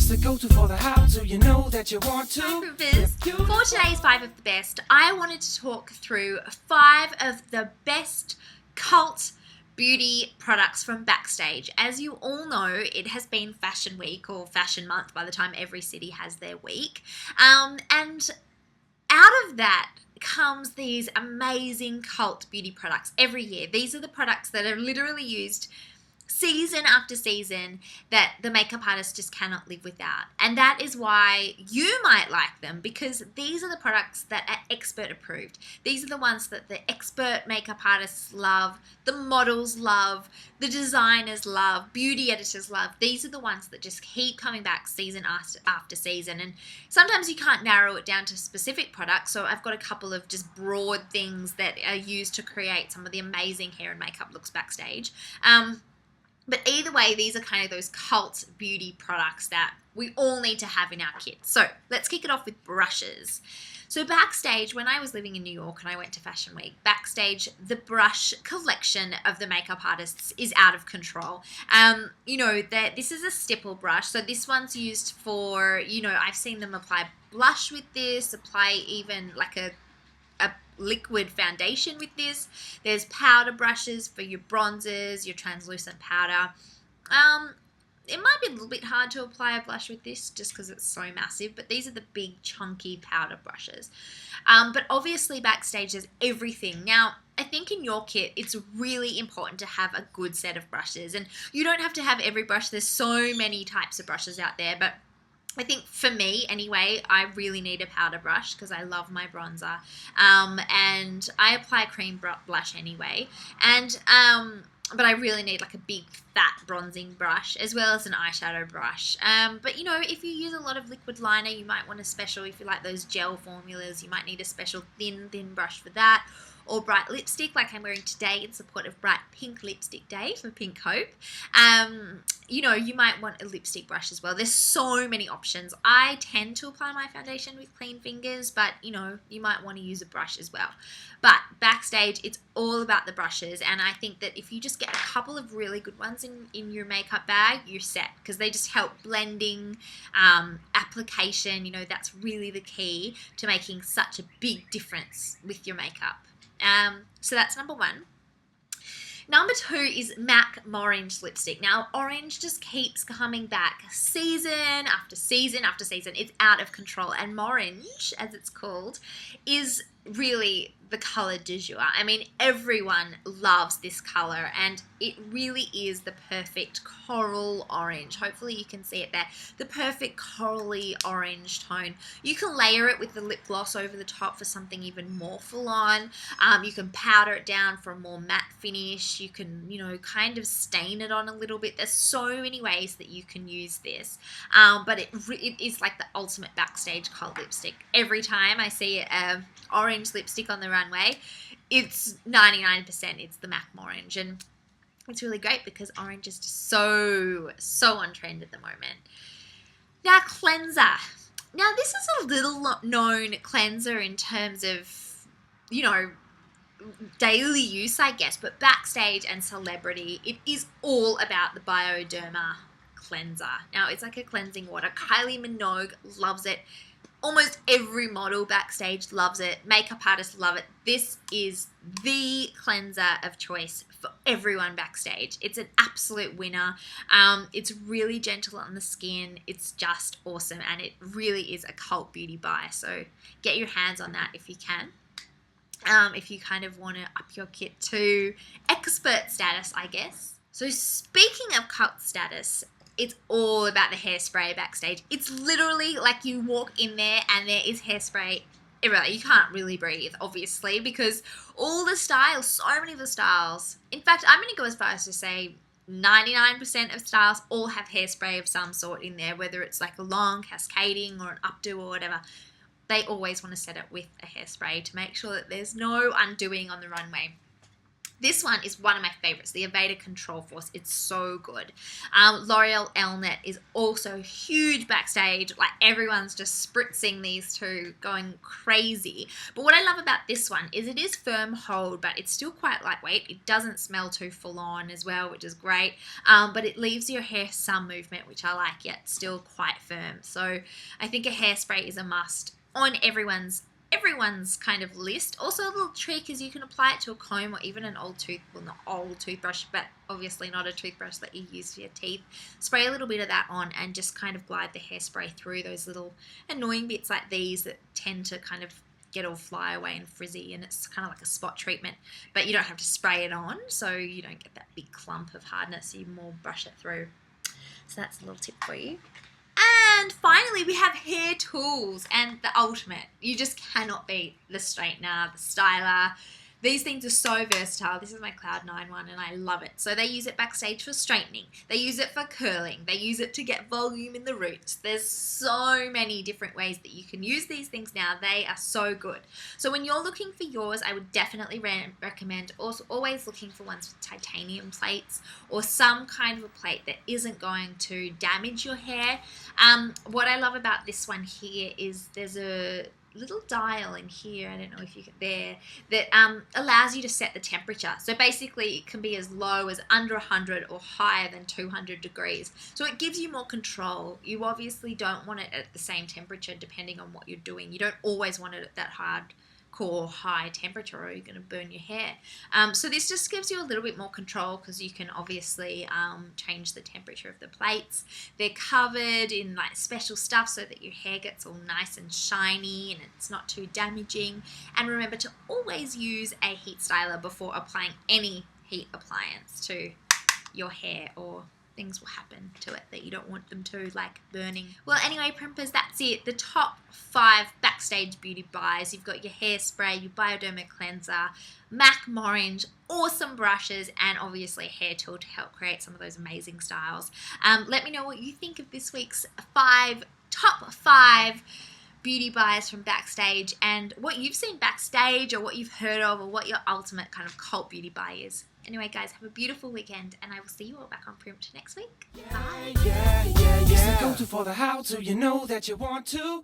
It's the go-to for the how, so you know that you want to. Hi, Primpers. For today's 5 of the best, I wanted to talk through 5 of the best cult beauty products from Backstage. As you all know, it has been Fashion Week or Fashion Month by the time every city has their week. And out of that comes these amazing cult beauty products every year. These are the products that are literally used season after season that the makeup artist just cannot live without. And that is why you might like them, because these are the products that are expert approved. These are the ones that the expert makeup artists love, the models love, the designers love, beauty editors love. These are the ones that just keep coming back season after season. And sometimes you can't narrow it down to specific products, so I've got a couple of just broad things that are used to create some of the amazing hair and makeup looks Backstage. But either way, these are kind of those cult beauty products that we all need to have in our kit. So let's kick it off with brushes. So Backstage, when I was living in New York and I went to Fashion Week, Backstage, the brush collection of the makeup artists is out of control. This is a stipple brush. So this one's used for, I've seen them apply blush with this, apply even like a liquid foundation with this. There's powder brushes for your bronzers, your translucent powder. It might be a little bit hard to apply a blush with this just because it's so massive, but these are the big chunky powder brushes. But obviously Backstage is everything. Now, I think in your kit, it's really important to have a good set of brushes, and you don't have to have every brush. There's so many types of brushes out there, but I think for me, anyway, I really need a powder brush because I love my bronzer, and I apply cream blush anyway, but I really need like a big fat bronzing brush as well as an eyeshadow brush. But if you use a lot of liquid liner, you might want a special, if you like those gel formulas, you might need a special thin brush for that. Or bright lipstick like I'm wearing today in support of Bright Pink Lipstick Day for Pink Hope. You might want a lipstick brush as well. There's so many options. I tend to apply my foundation with clean fingers, but you might want to use a brush as well. But Backstage, it's all about the brushes, and I think that if you just get a couple of really good ones in your makeup bag, you're set, because they just help blending, application. That's really the key to making such a big difference with your makeup. So that's number 1. Number 2 is MAC Orange lipstick. Now, orange just keeps coming back season after season after season. It's out of control. And orange, as it's called, is really the color du jour. I mean, everyone loves this color, and it really is the perfect coral orange. Hopefully you can see it there. The perfect corally orange tone. You can layer it with the lip gloss over the top for something even more full on. You can powder it down for a more matte finish. You can, kind of stain it on a little bit. There's so many ways that you can use this. But it is like the ultimate Backstage cult lipstick. Every time I see an orange lipstick on the runway, it's 99% it's the MAC Orange, and it's really great because orange is just so on trend at the moment. Now, cleanser. Now, this is a little known cleanser in terms of, daily use, I guess, but Backstage and celebrity, it is all about the Bioderma cleanser. Now, it's like a cleansing water. Kylie Minogue loves it. Almost every model Backstage loves it. Makeup artists love it. This is the cleanser of choice for everyone Backstage. It's an absolute winner. It's really gentle on the skin. It's just awesome, and it really is a cult beauty buy. So get your hands on that if you can. If you kind of want to up your kit to expert status, I guess. So speaking of cult status, it's all about the hairspray Backstage. It's literally like you walk in there and there is hairspray everywhere. You can't really breathe, obviously, because all the styles, so many of the styles. In fact, I'm going to go as far as to say 99% of styles all have hairspray of some sort in there, whether it's like a long cascading or an updo or whatever. They always want to set it with a hairspray to make sure that there's no undoing on the runway. This one is one of my favorites, the Aveda Control Force. It's so good. L'Oreal Elnet is also huge Backstage. Like, everyone's just spritzing these two, going crazy. But what I love about this one is it is firm hold, but it's still quite lightweight. It doesn't smell too full on as well, which is great. But it leaves your hair some movement, which I like, yet still quite firm. So I think a hairspray is a must on everyone's kind of list. Also, a little trick is you can apply it to a comb or even an old not old toothbrush, but obviously not a toothbrush that you use for your teeth. Spray a little bit of that on and just kind of glide the hairspray through those little annoying bits like these that tend to kind of get all fly away and frizzy, and it's kind of like a spot treatment, but you don't have to spray it on, so you don't get that big clump of hardness. You more brush it through. So that's a little tip for you. And finally, we have hair tools and the ultimate. You just cannot beat the straightener, the styler. These things are so versatile. This is my Cloud9 one and I love it. So they use it Backstage for straightening. They use it for curling. They use it to get volume in the roots. There's so many different ways that you can use these things now. They are so good. So when you're looking for yours, I would definitely recommend also always looking for ones with titanium plates or some kind of a plate that isn't going to damage your hair. What I love about this one here is there's a little dial in here, I don't know if you can, there, that allows you to set the temperature. So basically it can be as low as under 100 or higher than 200 degrees. So it gives you more control. You obviously don't want it at the same temperature depending on what you're doing. You don't always want it at that hardcore high temperature or you're going to burn your hair. So this just gives you a little bit more control because you can obviously change the temperature of the plates. They're covered in like special stuff so that your hair gets all nice and shiny and it's not too damaging. And remember to always use a heat styler before applying any heat appliance to your hair, or things will happen to it that you don't want them to, like burning. Well, anyway, Primpers, that's it. The top 5 Backstage beauty buys. You've got your hairspray, your Bioderma cleanser, MAC Morange, awesome brushes, and obviously a hair tool to help create some of those amazing styles. Let me know what you think of this week's top 5 beauty buys from Backstage and what you've seen Backstage or what you've heard of or what your ultimate kind of cult beauty buy is. Anyway, guys, have a beautiful weekend, and I will see you all back on PRIMPED next week. Bye. Yeah. Go to for the how to, you know that you want to.